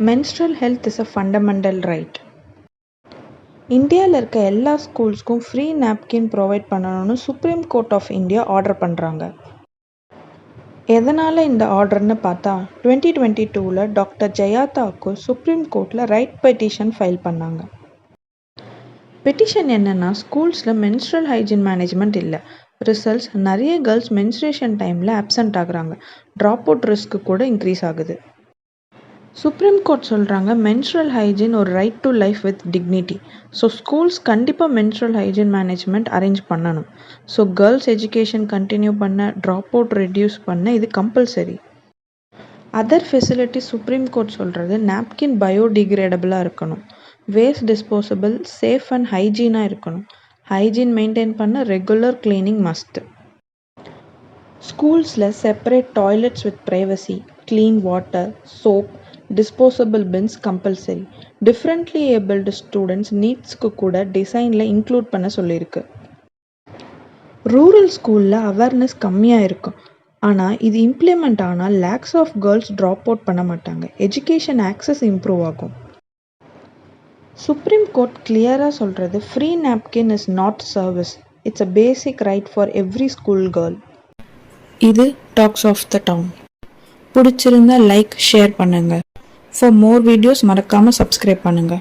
Menstrual health is a fundamental right. இந்தியாவில் இருக்க எல்லா ஸ்கூல்ஸ்க்கும் ஃப்ரீ நாப்கின் ப்ரொவைட் பண்ணணும்னு supreme court of India order பண்ணுறாங்க. எதனால் இந்த ஆர்டர்னு பார்த்தா 2022 டாக்டர் ஜெயா தாக்கூர் சுப்ரீம் கோர்ட்டில் ரைட் பெட்டிஷன் ஃபைல் பண்ணாங்க. பெட்டிஷன் என்னென்னா, ஸ்கூல்ஸில் மென்ஸ்ட்ரல் ஹைஜீன் மேனேஜ்மெண்ட் இல்லை. ரிசல்ட்ஸ் நிறைய கேர்ள்ஸ் மென்ஸ்ட்ரேஷன் டைமில் அப்சென்ட் ஆகுறாங்க. ட்ராப் அவுட் ரிஸ்க் கூட இன்க்ரீஸ் ஆகுது. சுப்ரீம் கோர்ட் சொல்கிறாங்க, மென்ஸ்ட்ரல் ஹைஜீன் ஒரு right to life with dignity. So schools கண்டிப்பாக மென்ஸ்ட்ரல் ஹைஜீன் மேனேஜ்மெண்ட் அரேஞ்ச் பண்ணணும். ஸோ கேர்ள்ஸ் எஜுகேஷன் கண்டினியூ பண்ண, ட்ராப் அவுட் ரெடியூஸ் பண்ண இது compulsory. Other facility supreme court சொல்கிறது, நாப்கின் பயோடிகிரேடபிளாக இருக்கணும், வேஸ்ட் டிஸ்போசபிள், சேஃப் அண்ட் ஹைஜீனாக இருக்கணும், ஹைஜீன் மெயின்டைன் பண்ண ரெகுலர் கிளீனிங் மஸ்ட். ஸ்கூல்ஸில் separate toilets with privacy, clean water, soap, disposable bins compulsory. Differently abled students நீட்ஸ்க்கு கூட டிசைனில் இன்க்ளூட் பண்ண சொல்லியிருக்கு. ரூரல் ஸ்கூலில் அவேர்னஸ் கம்மியாக இருக்கும். ஆனால் இது இம்ப்ளிமெண்ட் ஆனால் lakhs of girls drop out பண்ண மாட்டாங்க. எஜுகேஷன் ஆக்சஸ் இம்ப்ரூவ் ஆகும். சுப்ரீம் கோர்ட் கிளியராக சொல்கிறது, free napkin is not service, it's a basic right for every school girl. இது டாக்ஸ் ஆஃப் த டவுன். பிடிச்சிருந்தா லைக், ஷேர் பண்ணுங்கள். ஃபார் மோர் வீடியோஸ் மறக்காமல் subscribe பண்ணுங்கள்.